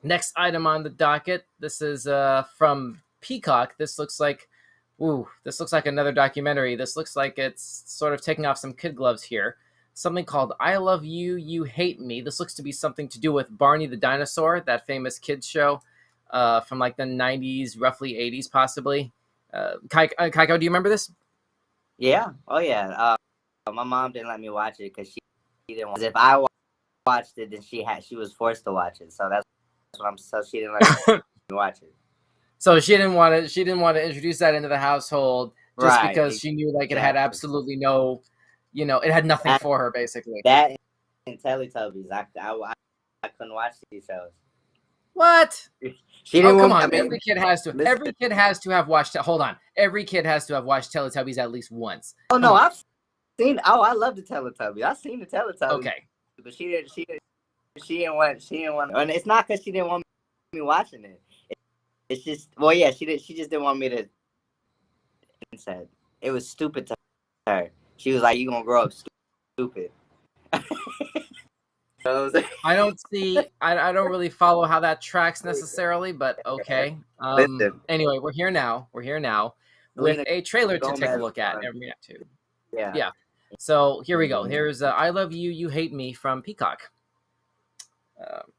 Next item on the docket. This is from Peacock. This looks like another documentary. This looks like it's sort of taking off some kid gloves here. Something called I Love You, You Hate Me. This looks to be something to do with Barney the dinosaur, that famous kids show from like the 90s, roughly 80s, possibly. Kyko, do you remember this? Yeah. Oh, yeah. My mom didn't let me watch it because she didn't want. If I watched it, then she was forced to watch it. So that's what I'm. So she didn't let me watch it. So she didn't want to. She didn't want to introduce that into the household just Right. because she knew like it had absolutely no, it had nothing for her basically. That and Teletubbies, I couldn't watch these shows. What? She didn't come want. on, every kid has to. Every kid has to have watched. Hold on, every kid has to have watched Teletubbies at least once. Oh no, I've seen. Oh, I love the Teletubbies. I've seen the Teletubbies. Okay, but she didn't want. And it's not because she didn't want me watching it. It's just, well, yeah, she just didn't want me to. Said it was stupid to her. She was like, "You gonna grow up stupid." I don't really follow how that tracks necessarily, but okay. Anyway, we're here now with a trailer to take a look at. Yeah. So here we go. Here's I Love You, You Hate Me from Peacock.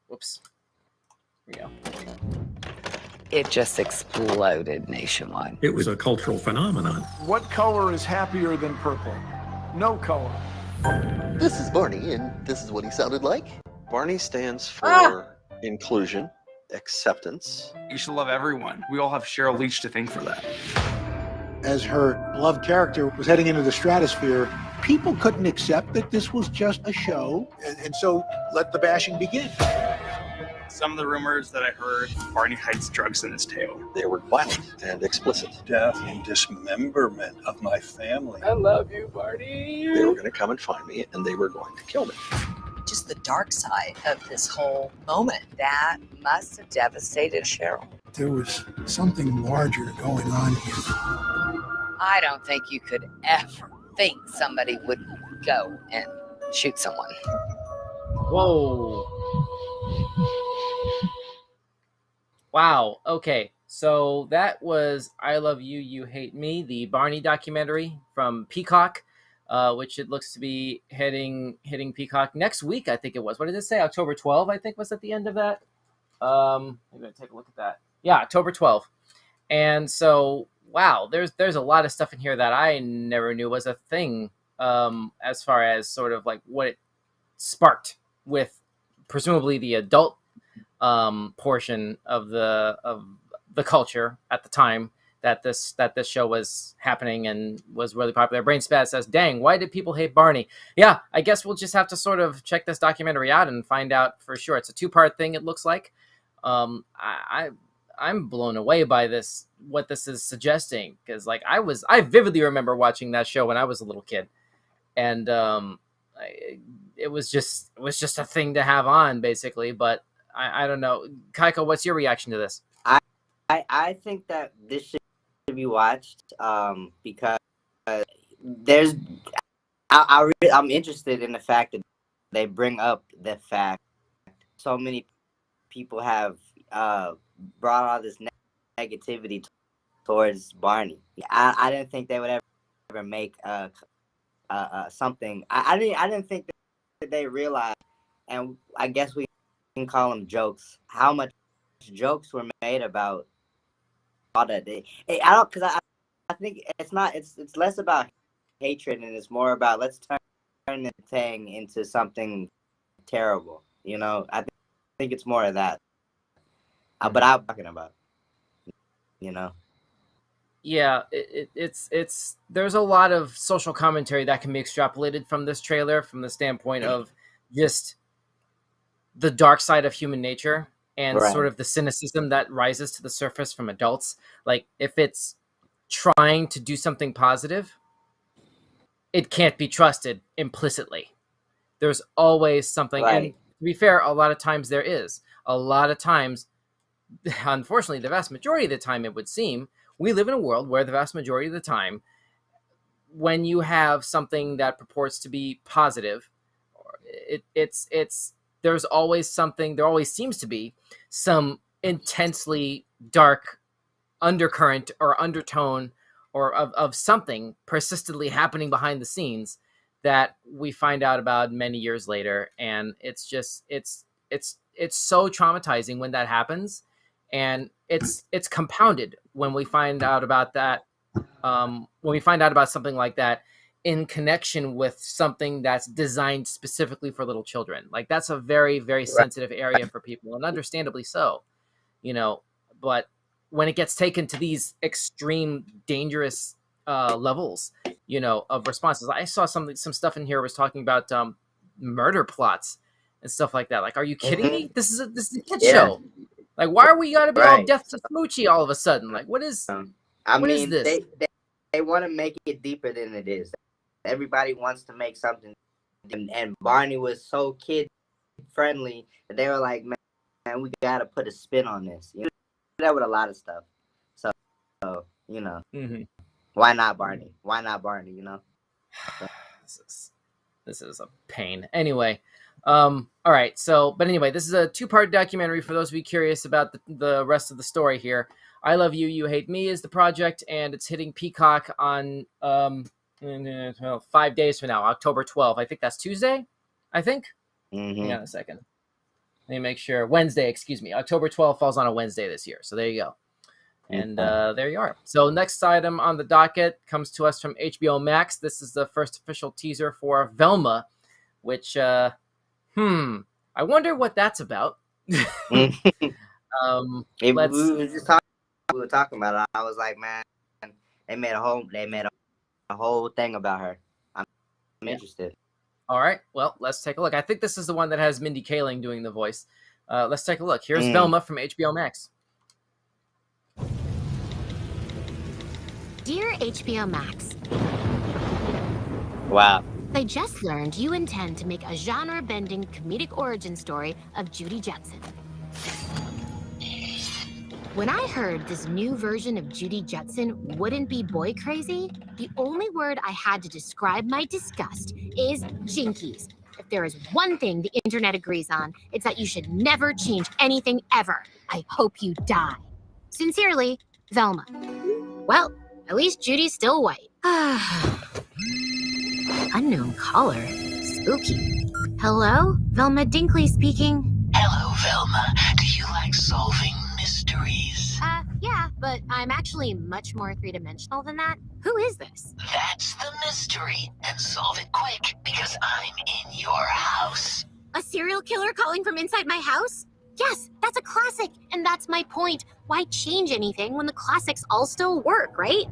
Whoops. Here we go. It just exploded nationwide. It was a cultural phenomenon. What color is happier than purple? No color. This is Barney, and this is what he sounded like. Barney stands for inclusion, acceptance. You should love everyone. We all have Cheryl Leach to thank for that. As her beloved character was heading into the stratosphere, people couldn't accept that this was just a show, and so let the bashing begin. Some of the rumors that I heard, Barney hides drugs in his tail. They were violent and explicit. Death and dismemberment of my family. I love you, Barney. They were going to come and find me, and they were going to kill me. Just the dark side of this whole moment. That must have devastated Cheryl. There was something larger going on here. I don't think you could ever think somebody would go and shoot someone. Whoa. Wow. Okay. So that was I Love You, You Hate Me, the Barney documentary from Peacock, which it looks to be hitting Peacock next week, I think it was. What did it say? October 12th, I think, was at the end of that. I'm going to take a look at that. Yeah, October 12th. And so, wow, there's a lot of stuff in here that I never knew was a thing, as far as sort of like what it sparked with presumably the adult portion of the culture at the time that this show was happening and was really popular. Brain Spaz says, "Dang, why did people hate Barney?" Yeah, I guess we'll just have to sort of check this documentary out and find out for sure. It's a 2-part thing, it looks like. I'm blown away by this, what this is suggesting, because like I vividly remember watching that show when I was a little kid, and it was just a thing to have on basically. But I don't know, Kyko, what's your reaction to this? I think that this should be watched because there's I'm interested in the fact that they bring up the fact so many people have brought all this negativity towards Barney. I didn't think they would ever make something. I didn't think that they realized, and I guess we can call them jokes, how much jokes were made about all that. I think it's not. It's less about hatred and it's more about let's turn the thing into something terrible. You know, I think it's more of that. But I'm talking about, you know. Yeah, it's there's a lot of social commentary that can be extrapolated from this trailer from the standpoint of just the dark side of human nature and sort of the cynicism that rises to the surface from adults. Like if it's trying to do something positive, it can't be trusted implicitly. There's always something, and to be fair, a lot of times there is. A lot of times, unfortunately, the vast majority of the time, it would seem, we live in a world where the vast majority of the time, when you have something that purports to be positive, it's there's always something. There always seems to be some intensely dark undercurrent or undertone or of something persistently happening behind the scenes that we find out about many years later. And it's just it's so traumatizing when that happens, and it's compounded when we find out about that, when we find out about something like that in connection with something that's designed specifically for little children. Like, that's a very, very sensitive area for people, and understandably so, you know. But when it gets taken to these extreme, dangerous levels, you know, of responses, I saw some stuff in here was talking about murder plots and stuff like that. Like, are you kidding me? This is a kid show. Like, why are we gotta be all death to Smoochie all of a sudden? Like, what is this? They want to make it deeper than it is. Everybody wants to make something, and Barney was so kid friendly that they were like, man, we gotta put a spin on this. You know, that with a lot of stuff. So you know, why not Barney? Why not Barney? You know, this is a pain. Anyway, all right. So, but anyway, this is a 2-part documentary for those of you curious about the rest of the story here. I Love You, You Hate Me is the project, and it's hitting Peacock on 5 days from now, October 12th. I think that's Tuesday. I think. Hang on a second. Let me make sure. Wednesday, excuse me. October 12th falls on a Wednesday this year. So there you go. And there you are. So next item on the docket comes to us from HBO Max. This is the first official teaser for Velma, which, I wonder what that's about. we were talking about it. I was like, man, they made a whole thing about her. I'm interested. All right, well, let's take a look. I think this is the one that has Mindy Kaling doing the voice. Let's take a look. Here's Velma from HBO Max. Dear HBO Max. Wow. I just learned you intend to make a genre-bending comedic origin story of Judy Jetson. When I heard this new version of Judy Jetson wouldn't be boy crazy, the only word I had to describe my disgust is jinkies. If there is one thing the internet agrees on, it's that you should never change anything ever. I hope you die. Sincerely, Velma. Well, at least Judy's still white. Unknown caller. Spooky. Hello? Velma Dinkley speaking. Hello, Velma. Do you like solving mysteries? Yeah, but I'm actually much more three-dimensional than that. Who is this? That's the mystery, and solve it quick, because I'm in your house. A serial killer calling from inside my house? Yes, that's a classic, and that's my point. Why change anything when the classics all still work, right?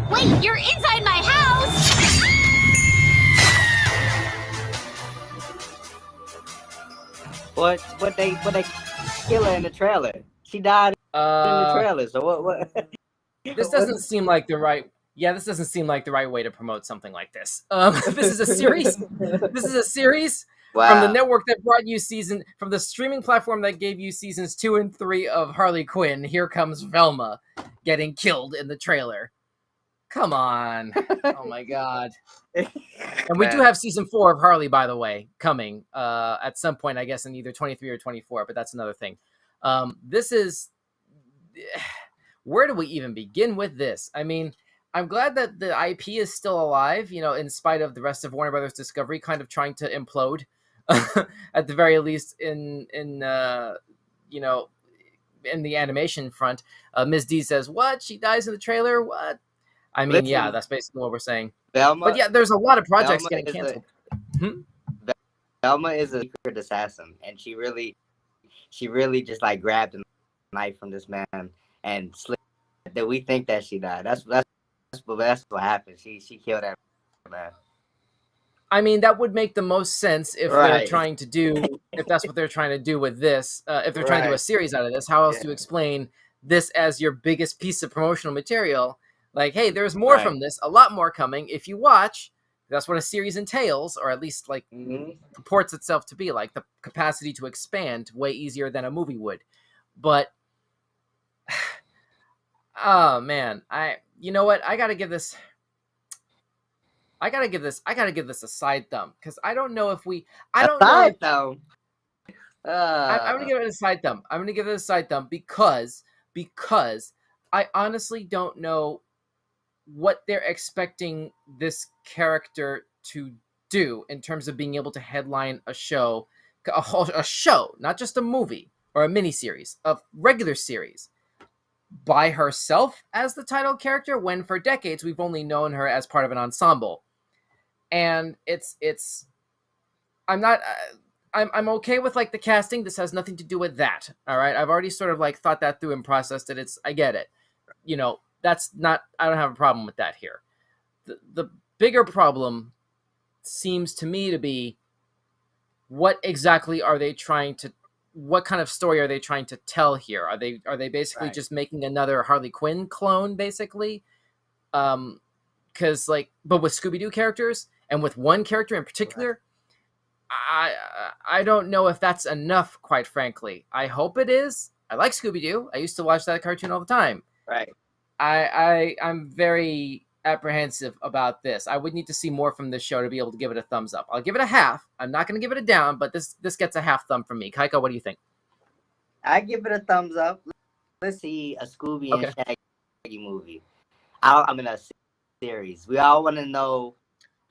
Wait, you're inside my house! What they kill her in the trailer? She died in the trailer. So what? This doesn't seem like the right. Yeah, this doesn't seem like the right way to promote something like this. This is a series. This is a series from the network that brought you from the streaming platform that gave you seasons 2 and 3 of Harley Quinn. Here comes Velma getting killed in the trailer. Come on. Oh my God. And we do have season 4 of Harley, by the way, coming at some point, I guess, in either 23 or 24, but that's another thing. This is, where do we even begin with this? I mean, I'm glad that the IP is still alive, you know, in spite of the rest of Warner Brothers Discovery kind of trying to implode at the very least in you know, in the animation front. Ms. D says, what? She dies in the trailer? What? I mean, yeah, that's basically what we're saying. Velma, but yeah, there's a lot of projects getting canceled. Velma is a secret assassin, and she really just like grabbed a knife from this man and slit. That we think that she died. That's what happened. She killed that man. I mean, that would make the most sense if they're trying to do, if that's what they're trying to do with this. If they're trying to do a series out of this, how else do you explain this as your biggest piece of promotional material? Like, hey, there's more from this, a lot more coming. If you watch, that's what a series entails, or at least like purports itself to be, like the capacity to expand way easier than a movie would. But, oh man, you know what? I got to give this. I gotta give this a side thumb because I don't know if Side thumb. I'm gonna give it a side thumb. I'm gonna give it a side thumb because I honestly don't know what they're expecting this character to do in terms of being able to headline a show, not just a movie or a miniseries, a regular series by herself as the title character, when for decades we've only known her as part of an ensemble. And I'm okay with like the casting. This has nothing to do with that. All right. I've already sort of like thought that through and processed it. I get it. I don't have a problem with that here. The bigger problem seems to me to be what exactly what kind of story are they trying to tell here? Are they basically just making another Harley Quinn clone basically? Cause but with Scooby-Doo characters and with one character in particular, I don't know if that's enough, quite frankly. I hope it is. I like Scooby-Doo. I used to watch that cartoon all the time. Right. I'm very apprehensive about this. I would need to see more from this show to be able to give it a thumbs up. I'll give it a half. I'm not going to give it a down, but this gets a half thumb from me. Kyko, what do you think? I give it a thumbs up. Let's see a Scooby and Shaggy movie. I'm in a series. We all want to know.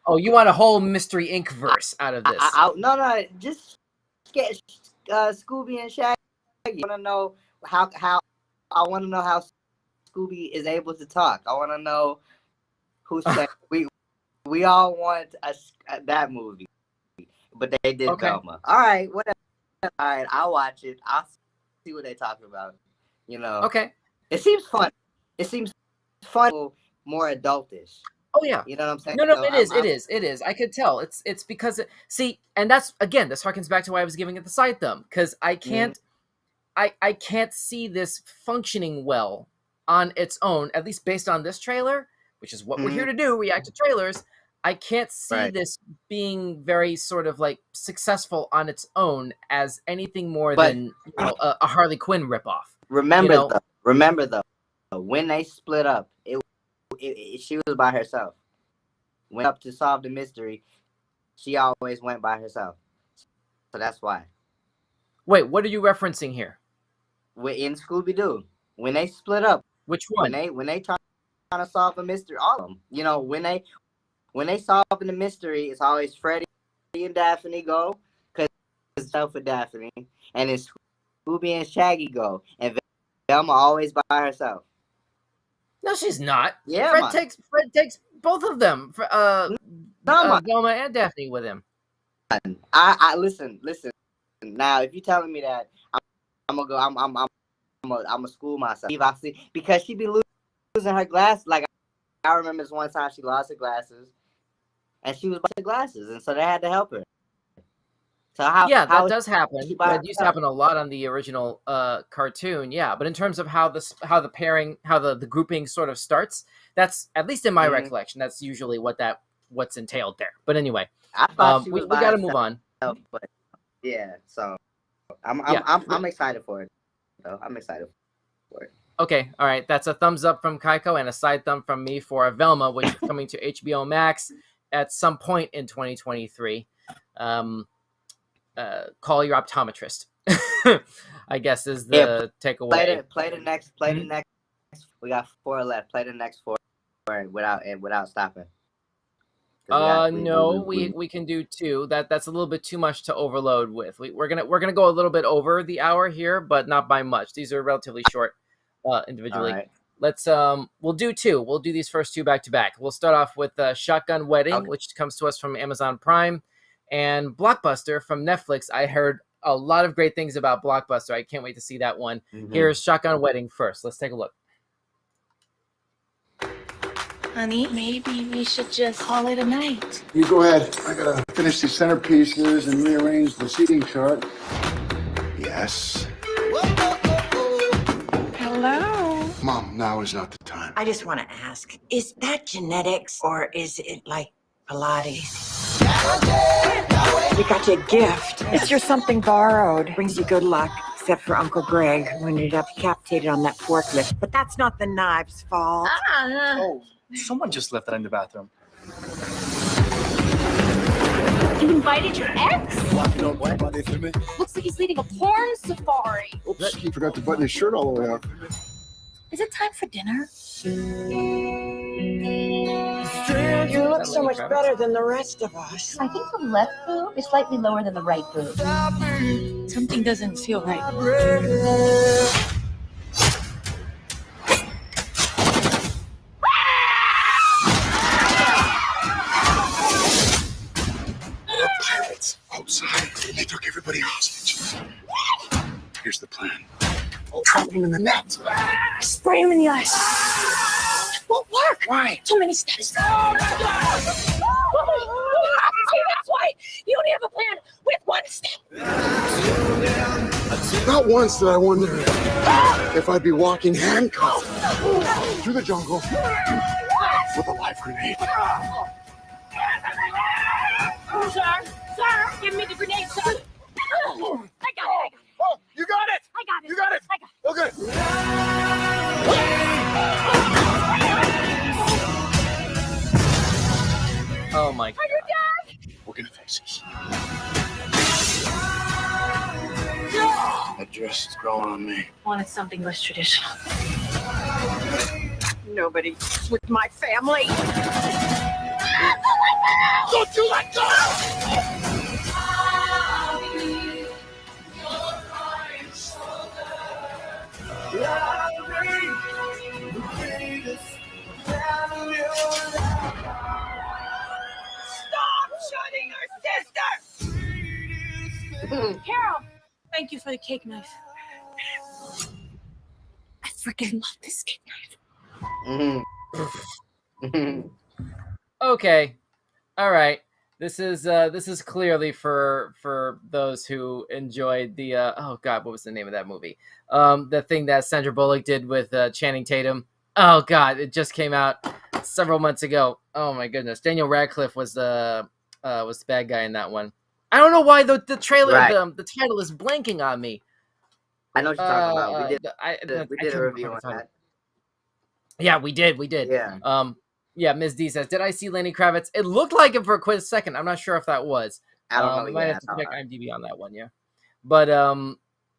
Oh, you want a whole Mystery Inc. verse out of this? No, just get Scooby and Shaggy. I want to know how. I want to know how Scooby is able to talk. I want to know who's we all want that movie, but they did Velma. All right, whatever. All right, I'll watch it. I'll see what they're talking about. Okay. It seems fun. It seems fun, more adultish. Oh yeah. You know what I'm saying? No, it is. I could tell. It's because and that's again, this harkens back to why I was giving it the side thumb, because I can't I can't see this functioning well on its own, at least based on this trailer, which is what we're here to do, react to trailers. I can't see this being very sort of like successful on its own as anything more than a Harley Quinn ripoff. Remember though, when they split up, she was by herself. Went up to solve the mystery, she always went by herself. So that's why. Wait, what are you referencing here? In Scooby-Doo, when they split up. Which one? When they trying to solve a mystery, all of them. When they solve the mystery, it's always Freddy and Daphne go, because it's self with Daphne, and it's Scooby and Shaggy go, and Velma always by herself. No, she's not. Yeah, Fred takes both of them. Velma and Daphne with him. I listen. Now, if you're telling me that, I'm gonna go. I'm gonna school myself. Because she be losing her glasses. Like I remember this one time she lost her glasses, and she was by her glasses, and so they had to help her. So that does happen. That used to happen a lot on the original cartoon. Yeah, but in terms of how the pairing, how the grouping sort of starts, that's, at least in my recollection, that's usually what's entailed there. But anyway, we got to move on. But yeah, so I'm excited for it. Though I'm excited for it. Okay, all right. That's a thumbs up from Kyko and a side thumb from me for Velma, which is coming to HBO Max at some point in 2023. Call your optometrist, I guess, is the takeaway. Play the next. We got 4 left. Play the next 4 without stopping. No, we can do 2. That's a little bit too much to overload with. We're gonna go a little bit over the hour here, but not by much. These are relatively short individually. All right. Let's we'll do 2. We'll do these first 2 back to back. We'll start off with Shotgun Wedding, which comes to us from Amazon Prime, and Blockbuster from Netflix. I heard a lot of great things about Blockbuster. I can't wait to see that one. Here's Shotgun Wedding first. Let's take a look. Honey, maybe we should just call it a night. You go ahead. I gotta finish these centerpieces and rearrange the seating chart. Yes. Hello? Mom, now is not the time. I just want to ask, is that genetics or is it like Pilates? We got you a gift. It's your something borrowed. Brings you good luck, except for Uncle Greg, who ended up decapitated on that forklift. But that's not the knife's fault. Oh, someone just left that in the bathroom. You invited your ex? Looks like he's leading a porn safari. Oops, he forgot to button his shirt all the way up. Is it time for dinner? You look so much better than the rest of us. I think the left boob is slightly lower than the right boob. Something doesn't feel right. Pirates outside. They took everybody hostage. Here's the plan. I'll trap him in the net. Spray him in the eyes. Won't work. Why? Too many steps. See, that's why you only have a plan with one step. Not once did I wonder if I'd be walking handcuffed through the jungle with a live grenade. Sir, give me the grenade, sir. I got it. Oh, you got it! I got it. You got it! I got it. Oh, good. Oh my god. Are you done? We're gonna face this. No. That dress is growing on me. Wanted something less traditional. Nobody with my family. Don't you let go! Stop shooting your sister! Carol, thank you for the cake knife. I freaking love this cake knife. Okay, all right. This is clearly for those who enjoyed the oh god, what was the name of that movie? The thing that Sandra Bullock did with Channing Tatum. Oh god, it just came out several months ago. Oh my goodness, Daniel Radcliffe was the bad guy in that one. I don't know why the trailer the title is blanking on me. I know what you're talking about. We did a review on that. Yeah, we did. Yeah. Yeah, Ms. D says, did I see Lenny Kravitz? It looked like him for a quick second. I'm not sure if that was. I don't know. We might have to check IMDb on that one, yeah. But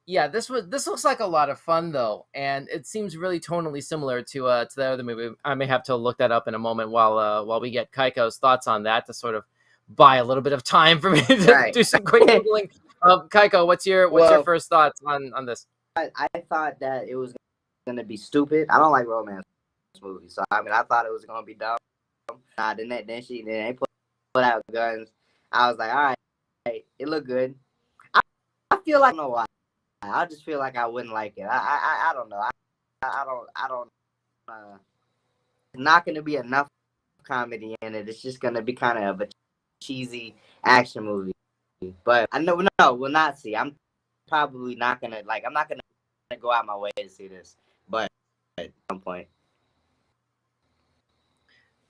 yeah, this looks like a lot of fun though, and it seems really tonally similar to the other movie. I may have to look that up in a moment while we get Kyko's thoughts on that to sort of buy a little bit of time for me to do some quick Googling. Kyko, what's your first thoughts on this? I thought that it was gonna be stupid. I don't like romance movies, so I mean, I thought it was gonna be dumb. Then they put out guns. I was like, all right, it looked good. I feel like I don't know why. I just feel like I wouldn't like it. I don't know. I don't. It's not gonna be enough comedy in it. It's just gonna be kind of a cheesy action movie. But I know we'll not see. I'm probably not gonna like. I'm not gonna go out my way to see this. But at some point.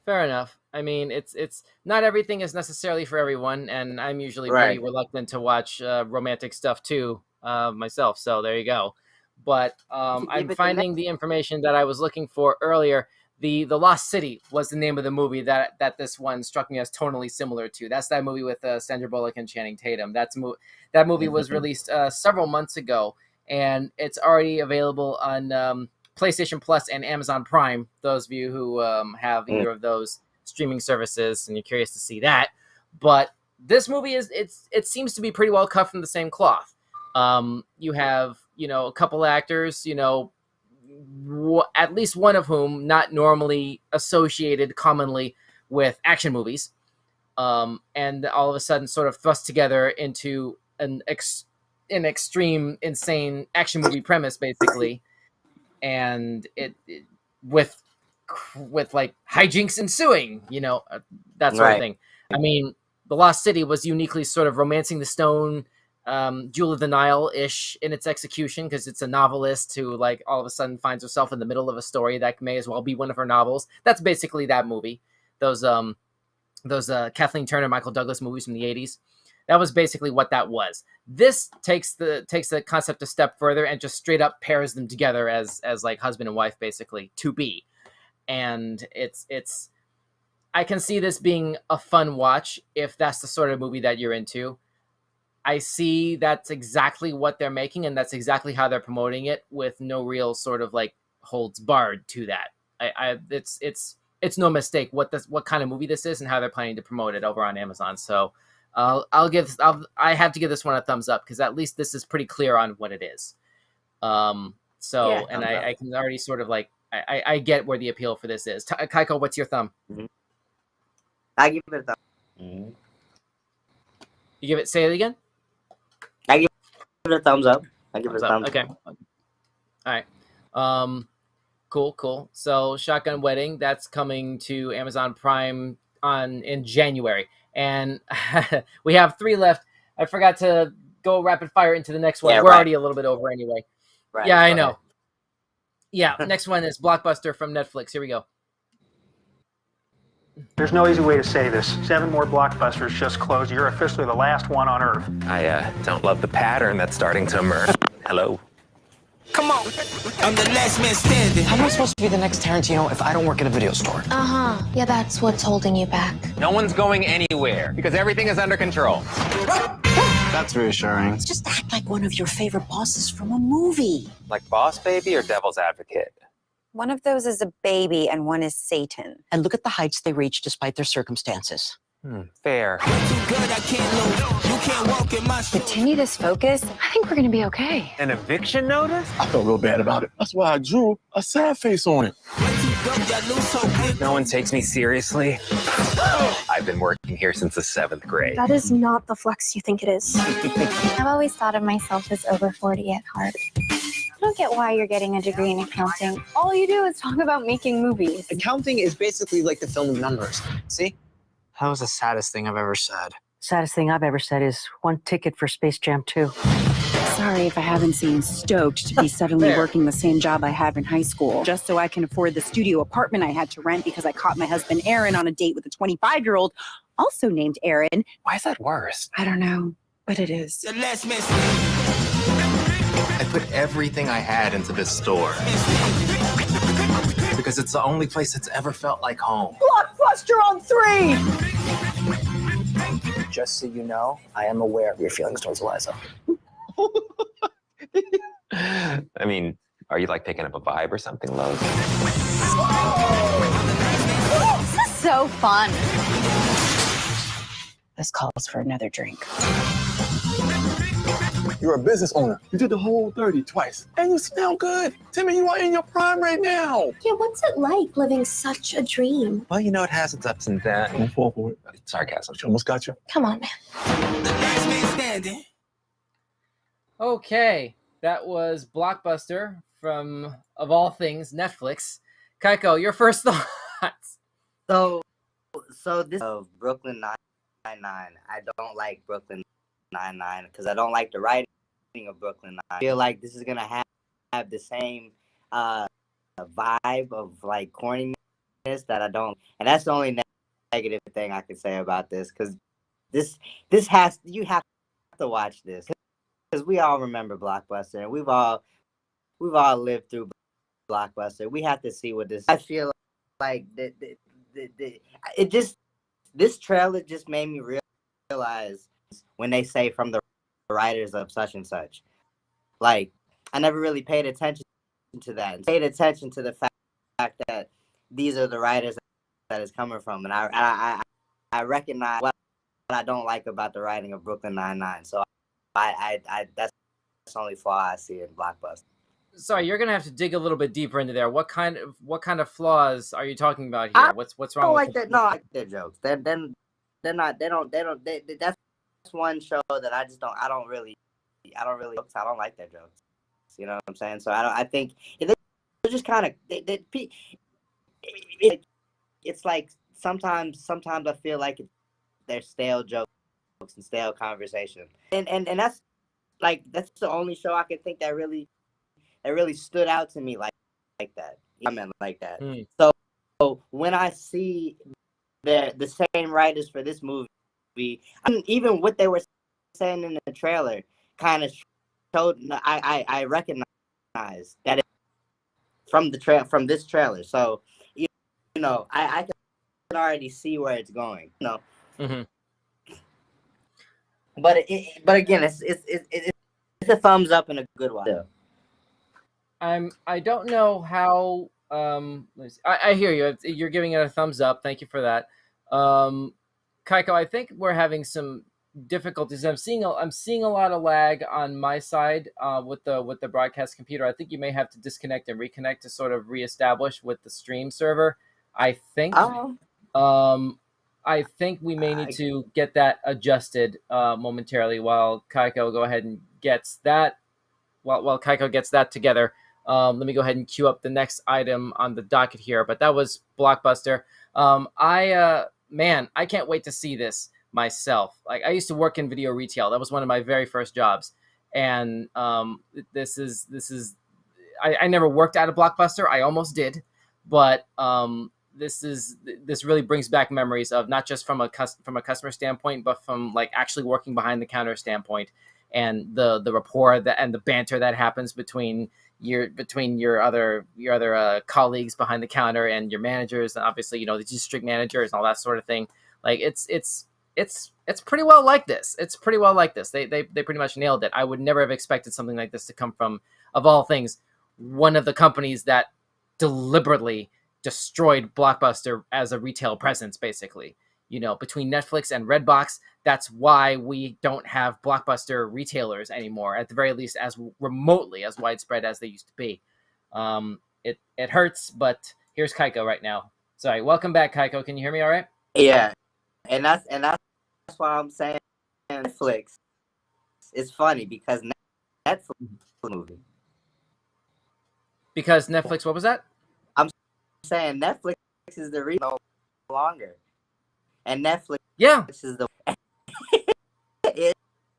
Fair enough. I mean, it's not everything is necessarily for everyone, and I'm usually pretty reluctant to watch romantic stuff too myself. So there you go. But I'm finding the information that I was looking for earlier. The Lost City was the name of the movie that this one struck me as tonally similar to. That's that movie with Sandra Bullock and Channing Tatum. That movie was released several months ago, and it's already available on PlayStation Plus and Amazon Prime. Those of you who have either of those streaming services and you're curious to see that. But this movie it seems to be pretty well cut from the same cloth. You have, a couple actors, at least one of whom not normally associated commonly with action movies. And all of a sudden sort of thrust together into an extreme, insane action movie premise, basically. And it with like hijinks ensuing, that sort of thing. I mean, The Lost City was uniquely sort of romancing the stone, Jewel of the Nile-ish in its execution, because it's a novelist who like all of a sudden finds herself in the middle of a story that may as well be one of her novels. That's basically that movie. Those Kathleen Turner, Michael Douglas movies from the 80s. That was basically what that was. This takes the concept a step further and just straight up pairs them together as like husband and wife, basically, to be. And it's I can see this being a fun watch if that's the sort of movie that you're into. I see that's exactly what they're making, and that's exactly how they're promoting it, with no real sort of like holds barred to that. It's no mistake what kind of movie this is and how they're planning to promote it over on Amazon. So I have to give this one a thumbs up, because at least this is pretty clear on what it is. I can already sort of like I get where the appeal for this is. Kyko, what's your thumb? Mm-hmm. I give it a thumb. Mm-hmm. You give it. Say it again. I give it a thumbs up. I give it a thumbs up. Okay. All right. Cool. So Shotgun Wedding, that's coming to Amazon Prime in January, and we have 3 left. I forgot to go rapid fire into the next one. Yeah, We're right. already a little bit over anyway. Right, yeah, I know. ahead. Yeah, next one is Blockbuster from Netflix. Here we go. There's no easy way to say this. 7 more Blockbusters just closed. You're officially the last one on Earth. I don't love the pattern that's starting to emerge. Hello? Come on, I'm the last man standing. How am I supposed to be the next Tarantino if I don't work at a video store? Yeah, that's what's holding you back. No one's going anywhere because everything is under control. That's reassuring. Just act like one of your favorite bosses from a movie. Like Boss Baby or Devil's Advocate? One of those is a baby and one is Satan. And look at the heights they reach despite their circumstances. Fair. Continue this focus. I think we're gonna be okay. An eviction notice? I felt real bad about it. That's why I drew a sad face on it. No one takes me seriously. I've been working here since the 7th grade. That is not the flex you think it is. I've always thought of myself as over 40 at heart. I don't get why you're getting a degree in accounting. All you do is talk about making movies. Accounting is basically like the film of numbers. See? That was the saddest thing I've ever said. Saddest thing I've ever said is 1 ticket for Space Jam 2. Sorry if I haven't seemed stoked to be suddenly working the same job I had in high school, just so I can afford the studio apartment I had to rent because I caught my husband Aaron on a date with a 25-year-old, also named Aaron. Why is that worse? I don't know, but it is. I put everything I had into this store. Because it's the only place that's ever felt like home. Blockbuster on 3! Just so you know, I am aware of your feelings towards Eliza. I mean, are you like picking up a vibe or something, Lois? This is so fun. This calls for another drink. You're a business owner. You did the whole 30 twice. And you smell good. Timmy, you are in your prime right now. Yeah, what's it like living such a dream? Well, you know, it has its ups and downs. Don't fall for it. Sarcasm. She almost got you. Come on, man. Okay, that was Blockbuster from, of all things, Netflix. Kyko, your first thoughts? So this of Brooklyn Nine-Nine. I don't like Brooklyn Nine-Nine because I don't like the writing of Brooklyn Nine. I feel like this is gonna have the same vibe of like corniness that I don't, and that's the only negative thing I can say about this, because you have to watch this, because we all remember Blockbuster and we've all lived through Blockbuster. We have to see what this. I feel like this trailer just made me realize when they say from the writers of such and such. Like, I never really paid attention to that. Paid attention to the fact that these are the writers that it's coming from, and I recognize what I don't like about the writing of Brooklyn Nine-Nine. So I that's the only flaw I see in Blockbuster. Sorry, you're gonna have to dig a little bit deeper into there. What kind of flaws are you talking about here? What's wrong? I don't with like that. No, I like their jokes. They're not. That's one show that I don't like their jokes. You know what I'm saying? So I think they're just kind of it's like sometimes I feel like they're stale jokes and stale conversation, and that's the only show I can think that really stood out to me like that. I mean, like that. So when I see the same writers for this movie, even what they were saying in the trailer kind of showed, I recognize that from this trailer. So you know, I already see where it's going. No. Mm-hmm. But again, it's a thumbs up and a good one. I don't know how. I hear you. You're giving it a thumbs up. Thank you for that. Kyko, I think we're having some difficulties. I'm seeing a lot of lag on my side with the broadcast computer. I think you may have to disconnect and reconnect to sort of reestablish with the stream server. I think. I think we may need to get that adjusted momentarily while Kyko go ahead and gets that. While Kyko gets that together, let me go ahead and queue up the next item on the docket here. But that was Blockbuster. Man, I can't wait to see this myself. Like, I used to work in video retail. That was one of my very first jobs, and this is. I never worked at a Blockbuster. I almost did, but this really brings back memories of not just from a customer standpoint, but from like actually working behind the counter standpoint, and the rapport and the banter that happens between your other colleagues behind the counter and your managers, and obviously the district managers and all that sort of thing. Like it's pretty well like this. It's pretty well like this. They pretty much nailed it. I would never have expected something like this to come from, of all things, one of the companies that deliberately destroyed Blockbuster as a retail presence, basically. Between Netflix and Redbox, that's why we don't have Blockbuster retailers anymore, at the very least as remotely as widespread as they used to be. It hurts, but here's Kyko right now. Sorry, welcome back, Kyko. Can you hear me all right? Yeah, and that's why I'm saying Netflix. It's funny because Netflix movie. Because Netflix, what was that? I'm saying Netflix is the reason no longer, and Netflix is the.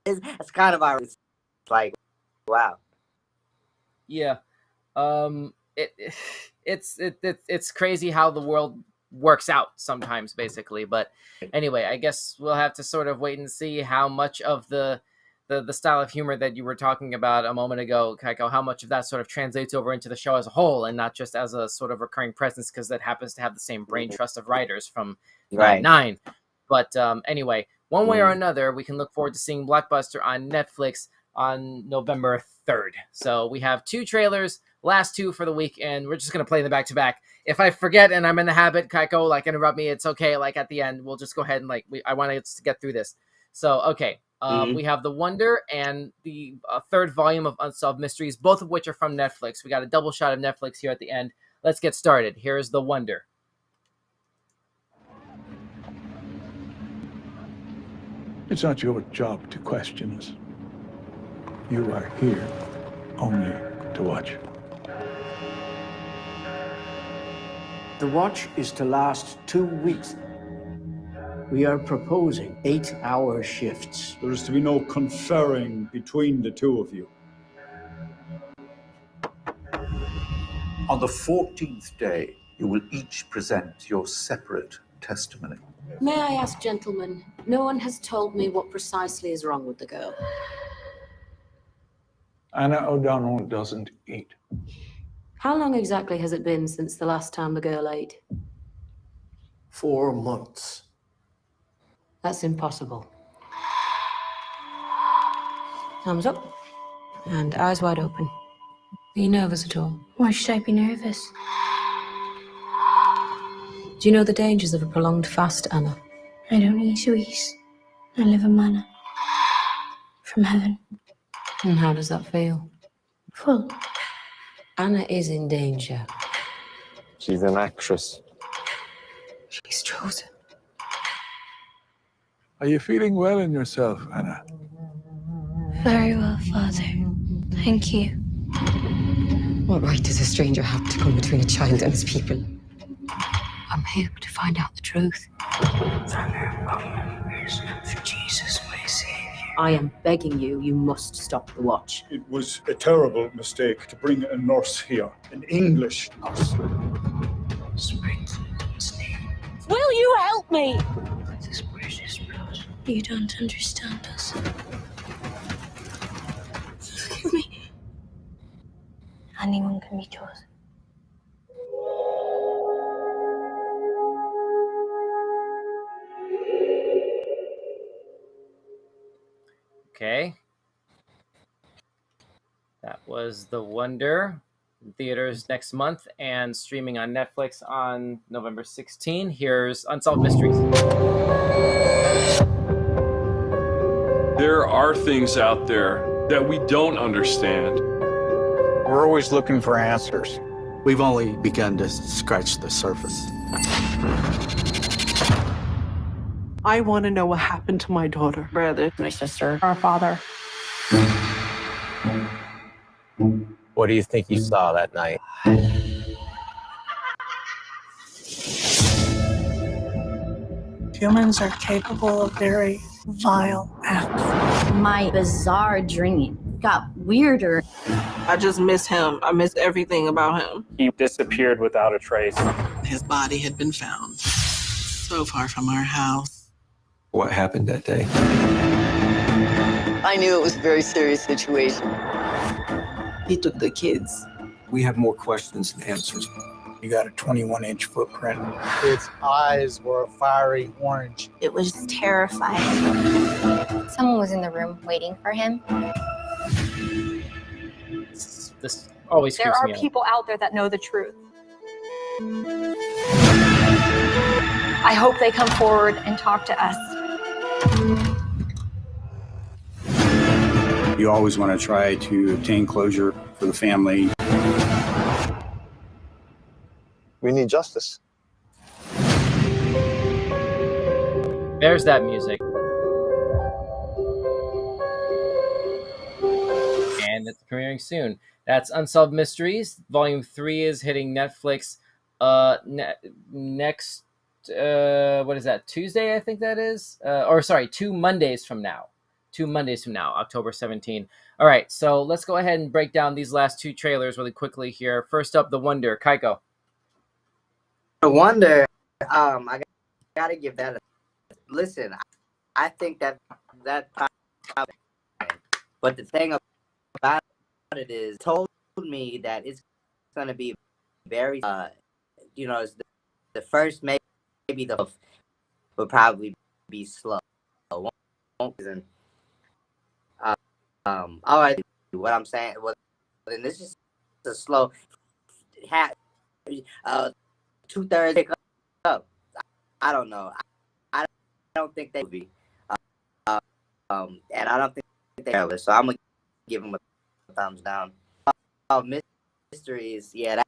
It's kind of our, like, wow. Yeah, it's crazy how the world works out sometimes, basically. But anyway, I guess we'll have to sort of wait and see how much of the style of humor that you were talking about a moment ago, Kyko, how much of that sort of translates over into the show as a whole, and not just as a sort of recurring presence, because that happens to have the same brain trust of writers from 9/9. But anyway, one way or another, we can look forward to seeing Blockbuster on Netflix on November 3rd. So we have 2 trailers, last 2 for the week, and we're just going to play them back to back. If I forget and I'm in the habit, Kyko, like, interrupt me, it's okay. Like, at the end, we'll just go ahead and, like, I want us to get through this. So, okay. We have The Wonder and the 3rd volume of Unsolved Mysteries, both of which are from Netflix. We got a double shot of Netflix here at the end. Let's get started. Here's The Wonder. It's not your job to question us. You are here only to watch. The watch is to last 2 weeks. We are proposing 8-hour shifts. There is to be no conferring between the two of you. On the 14th day, you will each present your separate testimony. May I ask, gentlemen, no one has told me what precisely is wrong with the girl. Anna O'Donnell doesn't eat. How long exactly has it been since the last time the girl ate? 4 months. That's impossible. Thumbs up. And eyes wide open. Are you nervous at all? Why should I be nervous? Do you know the dangers of a prolonged fast, Anna? I don't eat sweets. I live a manna. From heaven. And how does that feel? Full. Anna is in danger. She's an actress. She's chosen. Are you feeling well in yourself, Anna? Very well, Father. Thank you. What right does a stranger have to come between a child and his people? I'm here to find out the truth. For Jesus, my Savior. I am begging you, you must stop the watch. It was a terrible mistake to bring a nurse here, an English nurse. Will you help me? This precious blood. You don't understand us. Forgive me. Anyone can be chosen. Okay. That was The Wonder. In theaters next month and streaming on Netflix on November 16. Here's Unsolved Mysteries. There are things out there that we don't understand. We're always looking for answers. We've only begun to scratch the surface. I want to know what happened to my daughter, brother, my sister, our father. What do you think you saw that night? Humans are capable of very vile acts. My bizarre dream got weirder. I just miss him. I miss everything about him. He disappeared without a trace. His body had been found so far from our house. What happened that day? I knew it was a very serious situation. He took the kids. We have more questions than answers. You got a 21-inch footprint. Its eyes were a fiery orange. It was terrifying. Someone was in the room waiting for him. This always There creeps are me out. people out there that know the truth. I hope they come forward and talk to us. You always want to try to obtain closure for the family. We need justice. There's that music. And it's premiering soon. That's Unsolved Mysteries. Volume 3 is hitting Netflix next, what is that, Tuesday, I think that is? Or sorry, 2 Mondays from now. 2 Mondays from now, October 17. All right, so let's go ahead and break down these last 2 trailers really quickly here. First up, The Wonder. Kyko. The Wonder, I gotta give that a listen. I think that but the thing about it is, told me that it's gonna be very, it's the first maybe the will probably be slow. All right, what I'm saying, and this is a slow 2/3 pick up. I don't know. I don't think they will be. And I don't think they will. So I'm gonna give them a thumbs down. Mysteries, yeah,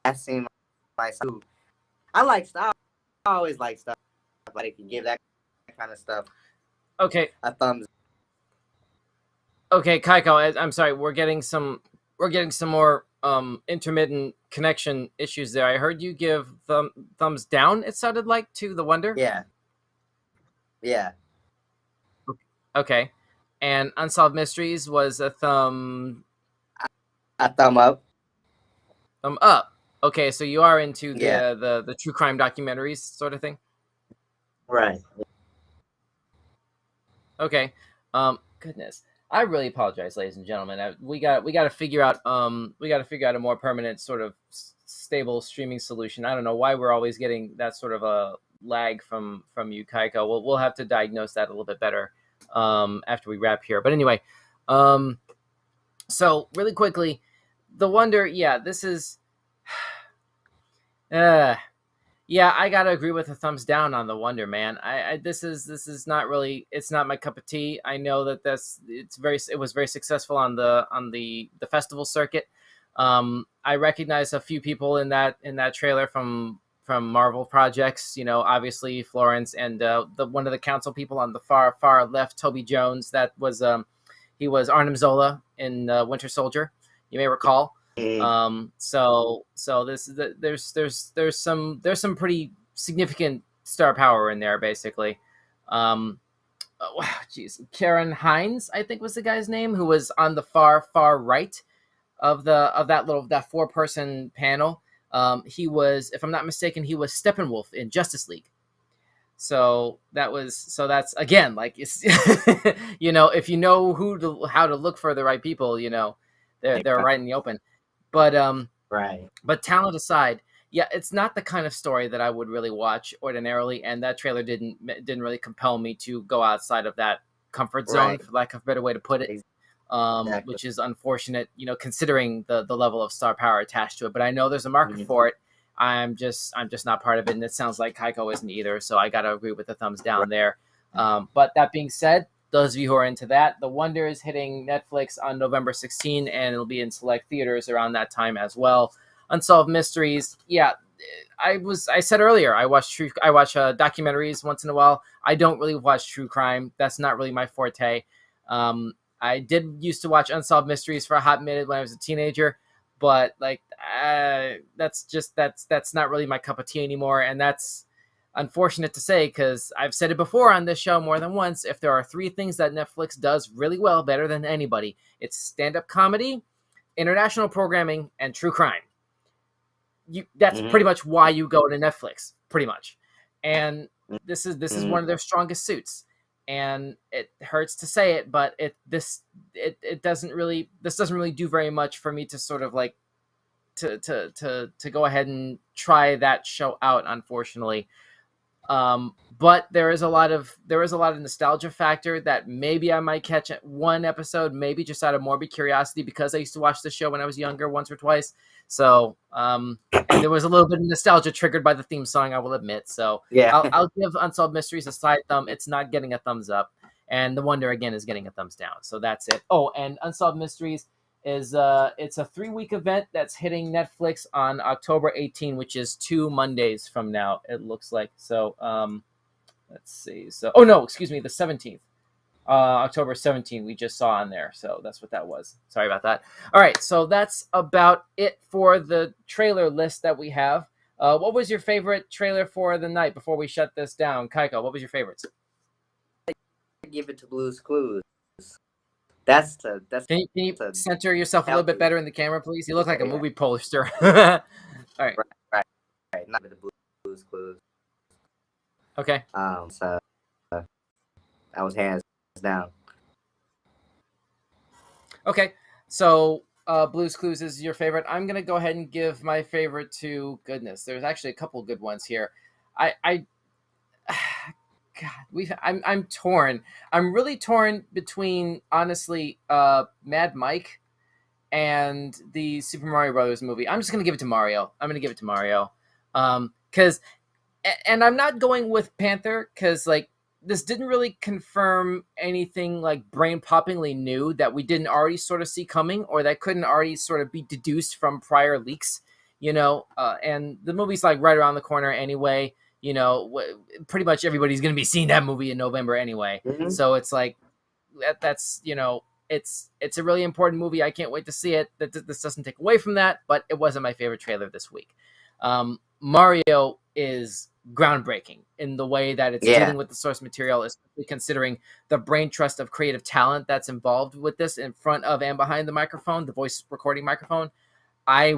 that seemed like something. I like stuff. I always like stuff, but I can give that kind of stuff. Okay. A thumbs. Okay, Kyko, I'm sorry. We're getting some more intermittent connection issues there. I heard you give thumbs down, it sounded like, to The Wonder. Yeah. Okay. And Unsolved Mysteries was a thumb up. Thumb up. Okay, so you are into the true crime documentaries sort of thing? Right. Okay. Goodness. I really apologize, ladies and gentlemen. We got to figure out a more permanent sort of stable streaming solution. I don't know why we're always getting that sort of a lag from you, Kyko. We'll have to diagnose that a little bit better after we wrap here. But anyway, so really quickly, The Wonder. Yeah, this is. Yeah, I gotta agree with a thumbs down on The Wonder, man. This is not really, it's not my cup of tea. I know that it was very successful on the festival circuit. I recognize a few people in that trailer from Marvel projects. You know, obviously Florence and one of the council people on the far left, Toby Jones. That was he was Arnim Zola in Winter Soldier. You may recall. So there's some pretty significant star power in there, basically. Karen Hines, I think was the guy's name, who was on the far right of that 4-person panel. He was, if I'm not mistaken, he was Steppenwolf in Justice League. So that's again, like, it's, you know, if you know how to look for the right people, you know, they're right in the open. But right. But talent aside, yeah, it's not the kind of story that I would really watch ordinarily, and that trailer didn't really compel me to go outside of that comfort zone, Right. for lack of a better way to put it. Exactly. Which is unfortunate, considering the level of star power attached to it. But I know there's a market for it. I'm just not part of it, and it sounds like Kyko isn't either. So I got to agree with the thumbs down there. But that being said, those of you who are into that, The Wonder is hitting Netflix on November 16, and it'll be in select theaters around that time as well. Unsolved Mysteries, yeah. I said earlier, I watch documentaries once in a while. I don't really watch true crime. That's not really my forte. I did used to watch Unsolved Mysteries for a hot minute when I was a teenager, but that's not really my cup of tea anymore, and that's unfortunate to say, because I've said it before on this show more than once. If there are 3 things that Netflix does really well, better than anybody, it's stand-up comedy, international programming, and true crime. That's pretty much why you go to Netflix, pretty much. And this is one of their strongest suits. And it hurts to say it, but this doesn't really do very much for me to sort of like to go ahead and try that show out, unfortunately. But there is a lot of nostalgia factor that maybe I might catch one episode, maybe just out of morbid curiosity, because I used to watch the show when I was younger once or twice. So, and there was a little bit of nostalgia triggered by the theme song, I will admit. So Yeah. I'll give Unsolved Mysteries a side thumb. It's not getting a thumbs up, and The Wonder again is getting a thumbs down. So that's it. Oh, and Unsolved Mysteries is it's a 3-week event that's hitting Netflix on October 18, which is 2 Mondays from now, it looks like. So let's see. So the 17th. October 17th we just saw on there. So that's what that was. Sorry about that. All right, so that's about it for the trailer list that we have. What was your favorite trailer for the night before we shut this down? Kyko, what was your favorites? Give it to Blue's Clues. That's Can you center yourself a little bit better in the camera, please? You look like a movie poster. All right. Right. Not with the Blue's Clues. Okay. So that was hands down. Okay. So Blue's Clues is your favorite. I'm gonna go ahead and give my favorite to goodness. There's actually a couple good ones here. God, I'm torn. I'm really torn between, honestly, Mad Mike and the Super Mario Brothers movie. I'm just gonna give it to Mario. Because, and I'm not going with Panther, because like this didn't really confirm anything like brain-poppingly new that we didn't already sort of see coming, or that couldn't already sort of be deduced from prior leaks, and the movie's like right around the corner anyway. Pretty much everybody's going to be seeing that movie in November anyway. Mm-hmm. So it's like, that's, it's a really important movie. I can't wait to see it. This doesn't take away from that, but it wasn't my favorite trailer this week. Mario is groundbreaking in the way that it's dealing with the source material, especially considering the brain trust of creative talent that's involved with this in front of and behind the microphone, the voice recording microphone. I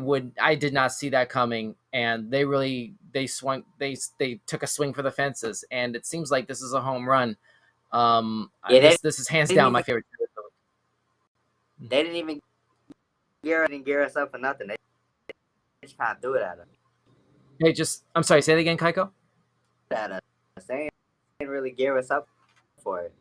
did not see that coming, and they took a swing for the fences, and it seems like this is a home run. This is hands down my favorite. They didn't even gear us up for nothing. They just kind of threw it at us. I'm sorry, say it again, Kyko? They didn't really gear us up for it.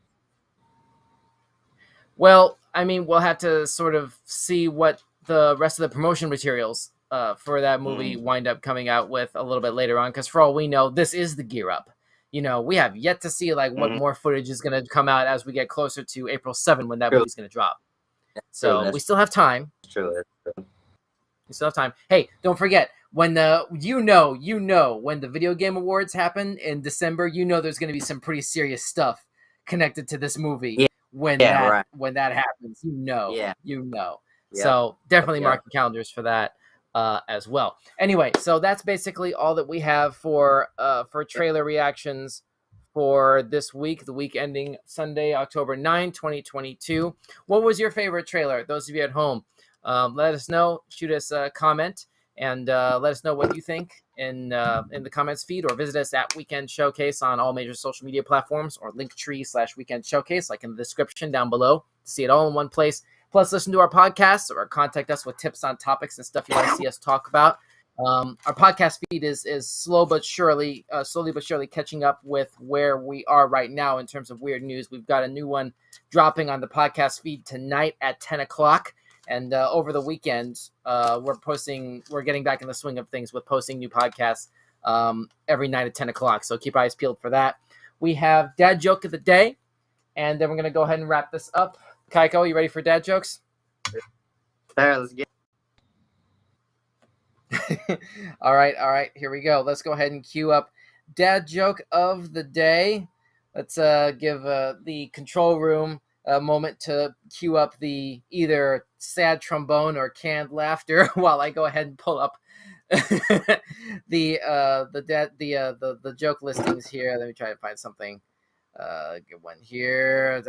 Well, I mean, we'll have to sort of see what the rest of the promotion materials for that movie wind up coming out with a little bit later on, because for all we know, this is the gear up. We have yet to see like what more footage is going to come out as we get closer to April 7 when that movie's going to drop. So we still have time. That's true. We still have time. Hey, don't forget, when the when the video game awards happen in December, there's going to be some pretty serious stuff connected to this movie. When that happens, So definitely mark your calendars for that as well. Anyway, so that's basically all that we have for trailer reactions for this week, the week ending Sunday, October 9, 2022. What was your favorite trailer? Those of you at home, let us know. Shoot us a comment and let us know what you think in the comments feed, or visit us at Weekend Showcase on all major social media platforms, or Linktree/Weekend Showcase, like in the description down below. See it all in one place. Plus, listen to our podcasts or contact us with tips on topics and stuff you want to see us talk about. Our podcast feed is slowly but surely catching up with where we are right now in terms of weird news. We've got a new one dropping on the podcast feed tonight at 10 o'clock. And over the weekend, we're getting back in the swing of things with posting new podcasts every night at 10 o'clock. So keep eyes peeled for that. We have Dad Joke of the Day, and then we're going to go ahead and wrap this up. Kyko, you ready for dad jokes? There, let's get. All right. Here we go. Let's go ahead and cue up Dad Joke of the Day. Let's give the control room a moment to cue up the either sad trombone or canned laughter while I go ahead and pull up the joke listings here. Let me try to find something. Good one here.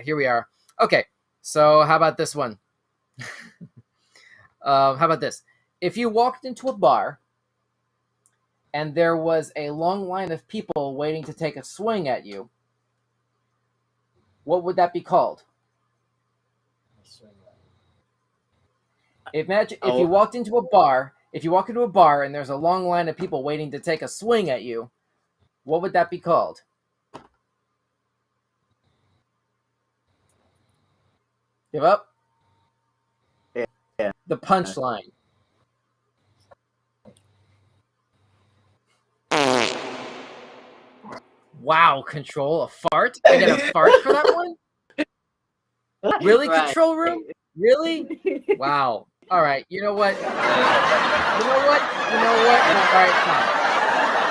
Here we are. Okay, so how about this one? How about this? If you walked into a bar and there was a long line of people waiting to take a swing at you, what would that be called? Imagine if you walked into a bar. If you walk into a bar and there's a long line of people waiting to take a swing at you, what would that be called? Give up? Yeah. The punchline. Wow, Control, a fart? I get a fart for that one? Really, Right. Control Room? Really? Wow. All right, you know what? All right, fine.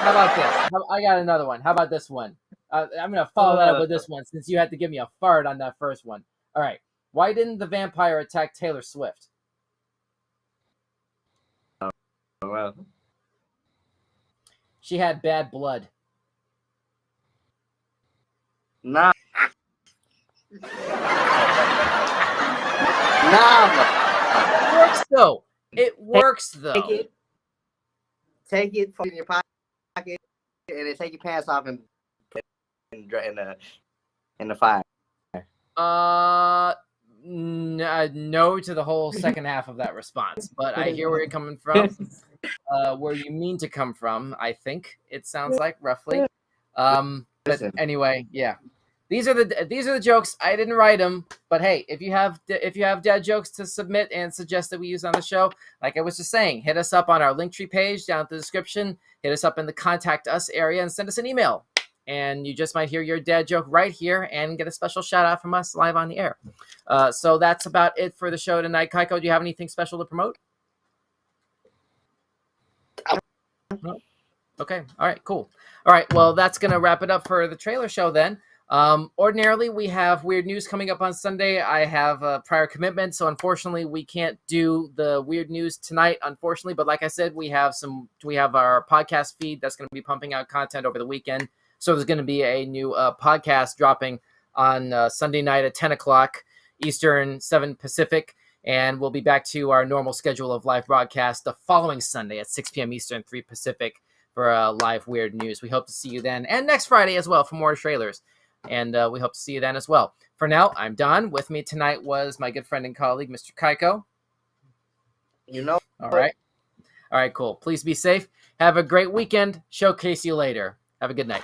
How about this? I got another one. How about this one? I'm going to follow that up with this one since you had to give me a fart on that first one. All right. Why didn't the vampire attack Taylor Swift? Well, She had bad blood. nah. It works though. It works though. Take it from your pocket, and then take your pants off and put it in the fire. No to the whole second half of that response, but I hear where you're coming from. Where you mean to come from, I think it sounds like roughly. But anyway, yeah. These are the jokes. I didn't write them, but hey, if you have dad jokes to submit and suggest that we use on the show, like I was just saying, hit us up on our Linktree page down at the description. Hit us up in the contact us area and send us an email. And you just might hear your dad joke right here and get a special shout out from us live on the air. So that's about it for the show tonight. Kyko, do you have anything special to promote? No? Okay. All right, cool. All right. Well, that's going to wrap it up for the trailer show then. Ordinarily, we have weird news coming up on Sunday. I have a prior commitment, so unfortunately, we can't do the weird news tonight, unfortunately. But like I said, we have our podcast feed that's going to be pumping out content over the weekend. So there's going to be a new podcast dropping on Sunday night at 10 o'clock Eastern, 7 Pacific. And we'll be back to our normal schedule of live broadcast the following Sunday at 6 p.m. Eastern, 3 Pacific for live weird news. We hope to see you then. And next Friday as well for more trailers. And we hope to see you then as well. For now, I'm Don. With me tonight was my good friend and colleague, Mr. Kyko. You know. All right. All right, cool. Please be safe. Have a great weekend. Showcase you later. Have a good night.